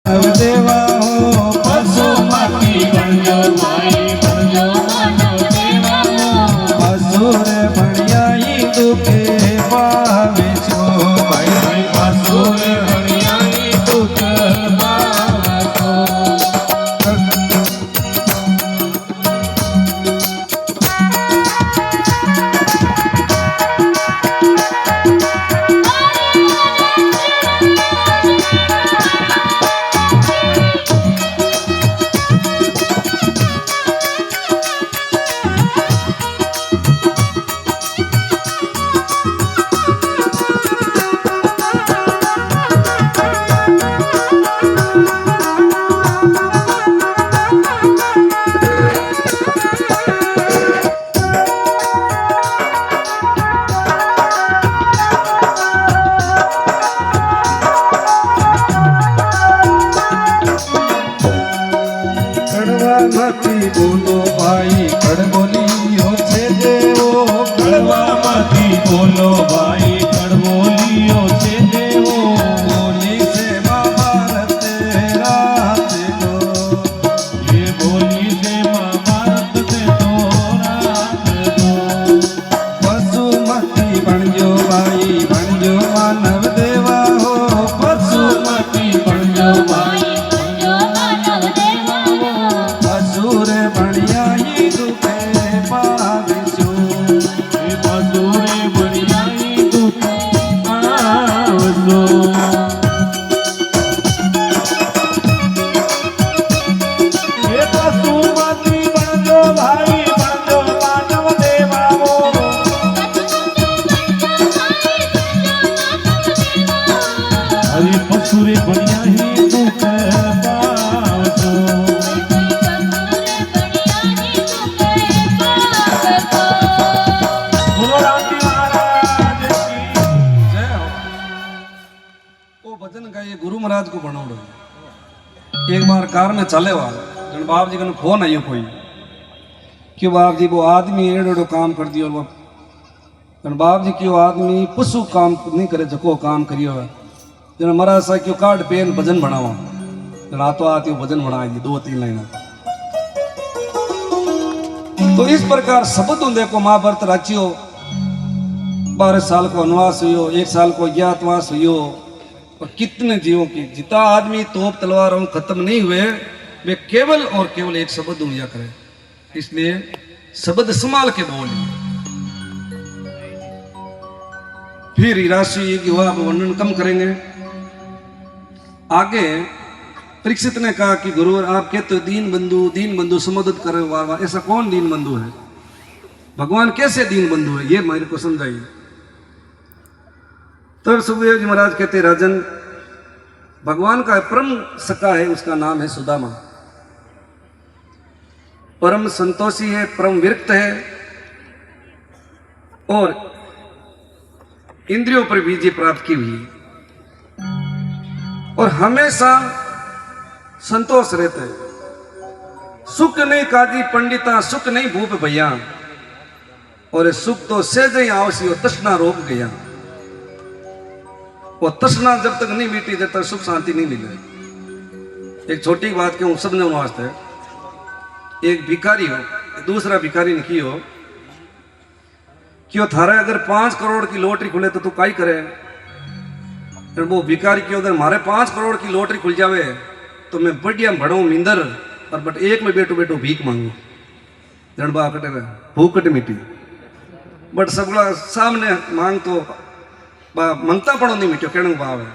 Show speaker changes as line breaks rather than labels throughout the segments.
देवा हो
पशुपति बनजो भाई बनजो मानव देवा हो
असुर बढ़िया ही दुखे पावे छो भाई
असुर हरियाई दुख पावतो
कड़वा मती बोलो भाई कड़बोलियो छे देवो
कड़वा मती बोलो भाई कड़बोलियो से देवो
बोली से महाभारत रात लो
ये बोली से महाभारत से तो रात दो
पशुमती बनजो भाई बनजो मानव देवा हो
पशुपति बनजो भाई बनजो मानव देवा हो
असुर बढ़िया ही दुखे पावे छो
ये मधुरे बढ़ियाई दुख पावतो ये पशुपति बनजो भाई बनजो मानव देवा हो अरे पशुरे बढ़ियाई दुख पावतो बोलो रामजी महाराज की
जय हो वो भजन गाइए गुरु महाराज को बनाओ एक बार कार में चले हुआ जन बाप जी का फोन आयो कोई कि बाप जी वो आदमी एड़ो एड़ो काम कर दियो वो जन बाप जी क्यों आदमी पशु काम नहीं करे जको काम करियो है जन महाराज सा क्यों कार्ड पेन भजन बनावा जन आतो आती वो भजन बना दी 2-3 लाइन तो इस प्रकार शब्द होंगे को महाभारत राचियो 12 साल को वनवास हुई 1 साल को अज्ञातवास हुई और कितने जीवों की जितना आदमी तोप तलवारों खत्म नहीं हुए वे केवल और केवल एक शब्द हुआ करे इसलिए शब्द संभाल के बोले फिर राशि युवा वर्णन कम करेंगे आगे परीक्षित ने कहा कि गुरु आप कहते हो दीन बंधु समदद करे वार वार ऐसा कौन दीन बंधु है भगवान कैसे दीन बंधु है ये मेरे को समझाइए तब सुखदेव जी महाराज कहते राजन भगवान का परम सखा है उसका नाम है सुदामा परम संतोषी है परम विरक्त है और इंद्रियों पर विजय प्राप्त की हुई और हमेशा संतोष रहते हैं सुख नहीं काजी पंडिता सुख नहीं भूप भैया और सुख तो सहज ही आवश्यक हो तृष्णा रोक गया वो तृष्णा जब तक नहीं मिटी जब तक सुख शांति नहीं मिले एक छोटी बात क्यों समझने वास्ते एक भिखारी हो दूसरा भिखारी ने की हो कि वो थारे अगर 5 करोड़ की लॉटरी खुले तो तू काई करे और वो भिखारी की अगर मारे 5 करोड़ की लॉटरी खुल जावे तो मैं बढ़िया भड़ो मींदर और बट एक में बैठो बैठो भीख मांगू जनबा कटे भूख कट मिटी बट सबला सामने मांग तो मंगता पड़ो नहीं मिट्यो कहने भाव है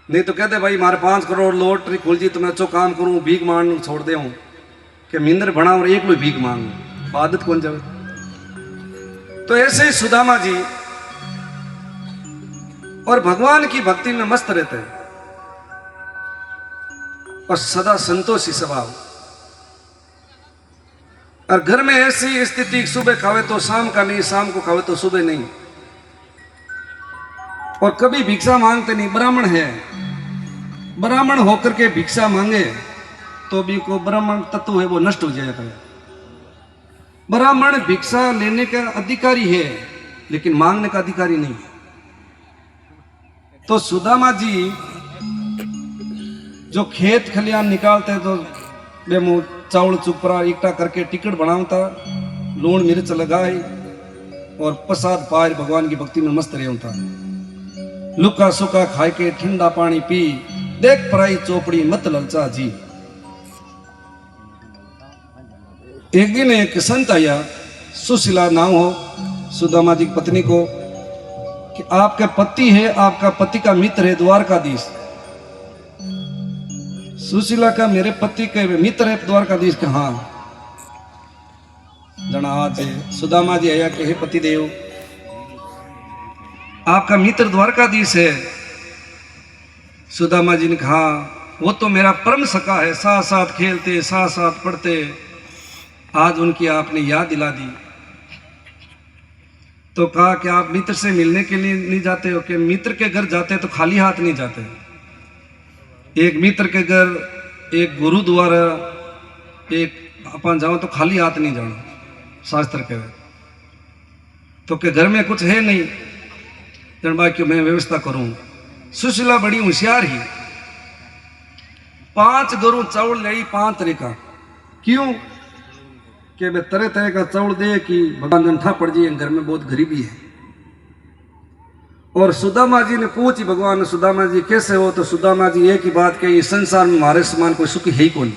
नहीं तो कहते भाई मारे 5 करोड़ लॉटरी खुल जी तो मैं अच्छो काम करूँ भीख मांग छोड़ दे हूँ कि मींदर बना और एक में भीख मांगू आदत कौन जावे तो ऐसे ही सुदामा जी और भगवान की भक्ति में मस्त रहते हैं और सदा संतोषी स्वभाव और घर में ऐसी स्थिति सुबह खावे तो शाम का नहीं शाम को खावे तो सुबह नहीं और कभी भिक्षा मांगते नहीं ब्राह्मण है ब्राह्मण होकर के भिक्षा मांगे तो भी को ब्राह्मण तत्व है वो नष्ट हो जाएगा ब्राह्मण भिक्षा लेने का अधिकारी है लेकिन मांगने का अधिकारी नहीं। तो सुदामा जी जो खेत खलियान निकालते तो वे मुँह चावल चुपरा इकट्ठा करके टिकट बनावता, लूण मिर्च लगाई और प्रसाद पार भगवान की भक्ति में मस्त रहता। लुका सुका खाए के ठंडा पानी पी, देख पराई चौपड़ी मत ललचा जी। एक दिन एक संत आया, सुशीला नाम हो सुदामा जी की पत्नी को, कि आपका पति है, आपका पति का मित्र है द्वारकाधीश। सुशीला का मेरे पति के मित्र है द्वारकाधीश का? हाँ। जना आज सुदामा जी आया कि हे पति देव, आपका मित्र द्वारकाधीश है। सुदामा जी ने कहा वो तो मेरा परम सखा है, साथ साथ खेलते साथ साथ पढ़ते, आज उनकी आपने याद दिला दी। तो कहा कि आप मित्र से मिलने के लिए नहीं जाते हो? कि मित्र के घर जाते तो खाली हाथ नहीं जाते। एक मित्र के घर, एक गुरु द्वारा, एक अपन जाओ तो खाली हाथ नहीं जाना, शास्त्र के। तो के घर में कुछ है नहीं, जन भाई कि मैं व्यवस्था करूं। सुशीला बड़ी होशियार ही, 5 गरु चावल लाई 5 तरह का। क्यों? कि वे तरह तरह का चावल दे कि भगवान जंठा पड़ जाए, घर में बहुत गरीबी है। और सुदामा जी ने पूछी भगवान सुदामा जी कैसे हो? तो सुदामा जी एक ही बात कही, इस संसार में हमारे समान कोई सुखी है ही कौन।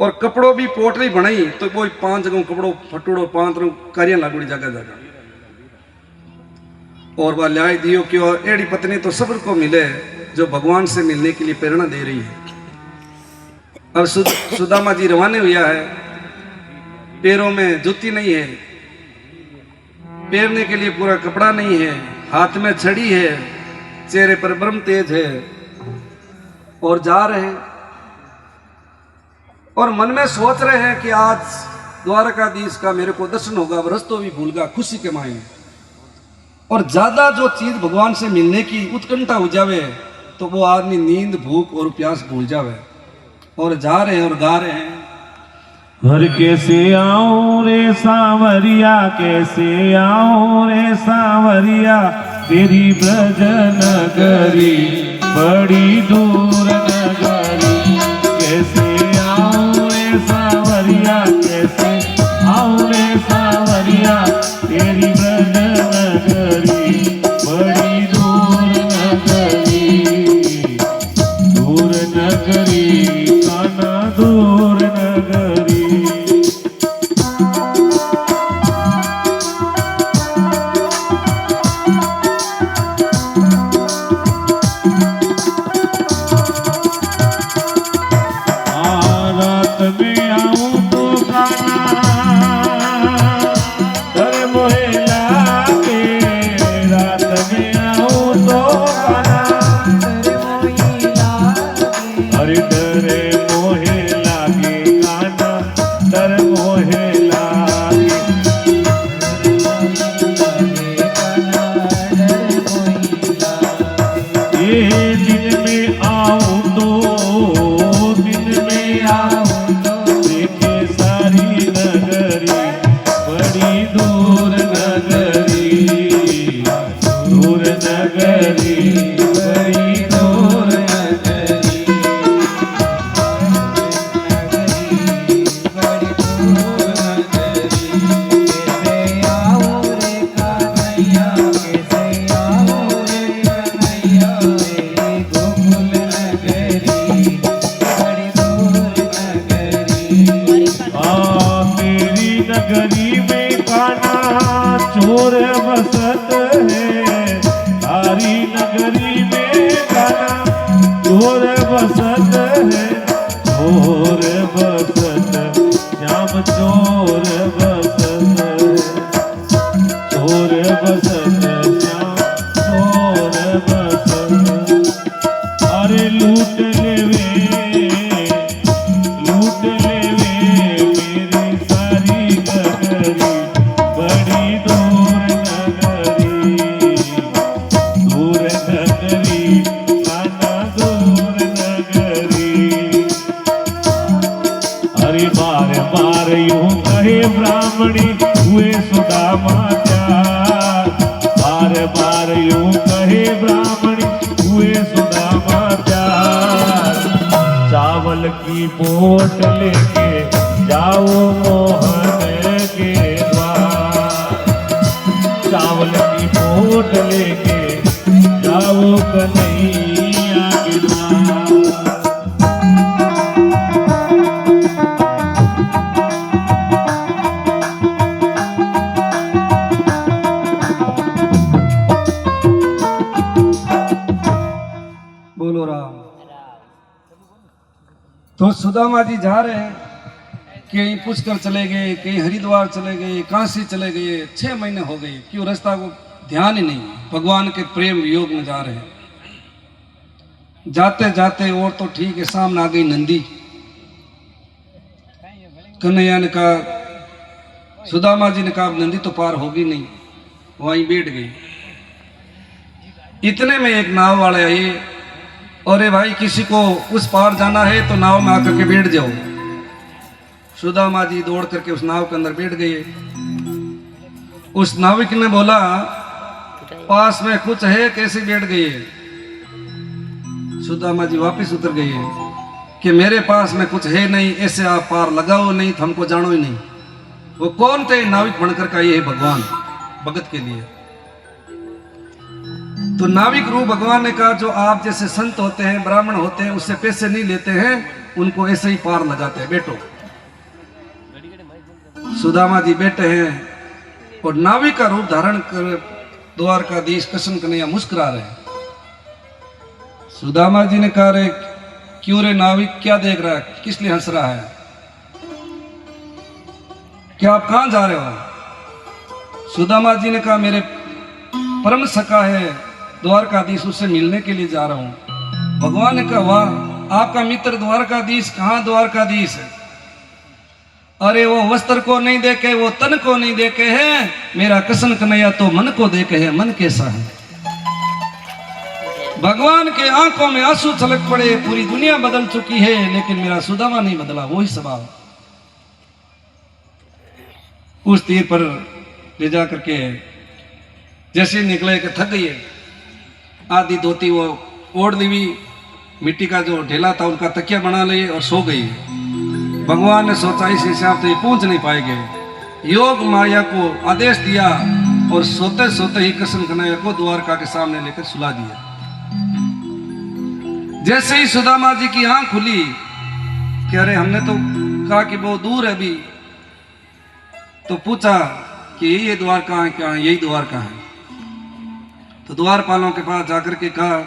और कपड़ों भी पोटली बनाई तो वो 5 जगह कपड़ों फटूड़ो 5 कार्य लागूड़ी जगह जगह। और वह ल्याय दियो कि और एड़ी पत्नी तो सबको मिले जो भगवान से मिलने के लिए प्रेरणा दे रही है। अब सुदामा जी रवाने हुआ है, पैरों में जूती नहीं है, पैरने के लिए पूरा कपड़ा नहीं है, हाथ में छड़ी है, चेहरे पर ब्रह्म तेज है, और जा रहे हैं। और मन में सोच रहे हैं कि आज द्वारकाधीश का मेरे को दर्शन होगा, वरस तो भी भूलगा खुशी के मायने। और ज्यादा जो चीज भगवान से मिलने की उत्कंठा हो जावे तो वो आदमी नींद भूख और प्यास भूल जावे। और जा रहे हैं और गा रहे हैं,
हर कैसे आऊं रे सांवरिया, कैसे आऊं रे सांवरिया, तेरी ब्रज नगरी बड़ी दूर नगरी। कैसे आऊं रे सांवरिया, कैसे आऊं रे सांवरिया, तेरी ब्रज नगरी बड़ी दूर नगरी। दूर नगरी काना दूर नगरी। रात में आऊं तो गाना डर मोहे लागे, रात में आऊं तो गाना अरे डरे मोहे लागे, गाना डर मोहे लागे। ये दिन में आऊं तो देखे सारी नगरी बड़ी दूर नगरी। दूर नगरी बड़ी दूर नगरी। तेरी नगरी में काना चोर बसत है, तारी नगरी में काना चोर बसत है। चोर बसत श्याम चोर बसत है, चोर बसत श्याम चोर बसत। अरे लूट लेवे मेरी सारी नगरी बड़ी दूर नगरी। दूर नगरी काना दूर नगरी। अरे बार बार यूं कहे ब्राह्मणी हुए सुदामा प्यार। बार बार यूं कहे ब्राह्मणी हुए सुदामा प्यार। की पोट लेके जाओ मोहन के द्वार, चावल की पोट लेके जाओ कन्हैया के द्वार।
बोलो राम। तो सुदामा जी जा रहे हैं, कहीं पुष्कर चले गए, कहीं हरिद्वार चले गए, काशी चले गए, 6 महीने हो गए, क्यों रास्ता को ध्यान ही नहीं, भगवान के प्रेम योग में जा रहे हैं। जाते जाते और तो ठीक है, सामने आ गई नंदी। कन्हैया ने कहा, सुदामा जी ने कहा नंदी तो पार होगी नहीं, वहीं बैठ गई। इतने में एक नाव वाले आए, अरे भाई किसी को उस पार जाना है तो नाव में आकर के बैठ जाओ। सुदामा जी दौड़ करके उस नाव के अंदर बैठ गए। उस नाविक ने बोला, पास में कुछ है, कैसे बैठ गए? सुदामा जी वापस उतर गए कि मेरे पास में कुछ है नहीं, ऐसे आप पार लगाओ नहीं तो हमको जानो ही नहीं। वो कौन थे? नाविक बनकर का ये है भगवान, भगत के लिए। तो नाविक रूप भगवान ने कहा, जो आप जैसे संत होते हैं, ब्राह्मण होते हैं, उससे पैसे नहीं लेते हैं, उनको ऐसे ही पार लगाते हैं, बैठो। सुदामा जी बैठे हैं और नाविक का रूप धारण कर द्वारकाधीश कृष्ण कन्हैया मुस्कुरा रहे हैं। सुदामा जी ने कहा, रे क्यों रे नाविक, क्या देख रहा है, किस लिए हंस रहा है? क्या आप कहां जा रहे हो? सुदामा जी ने कहा, मेरे परम सखा है द्वारकाधीश, उससे मिलने के लिए जा रहा हूं। भगवान ने कहा, वाह, आपका मित्र द्वारकाधीश, कहां द्वारकाधीश है? अरे वो वस्त्र को नहीं देखे, वो तन को नहीं देखे है, मेरा कृष्ण कन्हैया तो मन को देखे है। मन कैसा है? भगवान के आंखों में आंसू छलक पड़े, पूरी दुनिया बदल चुकी है, लेकिन मेरा सुदामा नहीं बदला, वही स्वभाव। उस तीर पर ले जा करके जैसे निकले कि थक गई, आधी धोती वो ओढ़ ली, मिट्टी का जो ढेला था उनका तकिया बना लिए और सो गई। भगवान ने सोचा इस हिसाब से पहुंच नहीं पाएंगे, योग माया को आदेश दिया और सोते सोते ही कृष्ण कन्हैया को द्वारका के सामने लेकर सुला दिया। जैसे ही सुदामा जी की आंख खुली कि अरे हमने तो कहा कि बहुत दूर है अभी, तो पूछा कि ये द्वारका है क्या? यही द्वारका है। तो द्वारपालों के पास जाकर के कहा,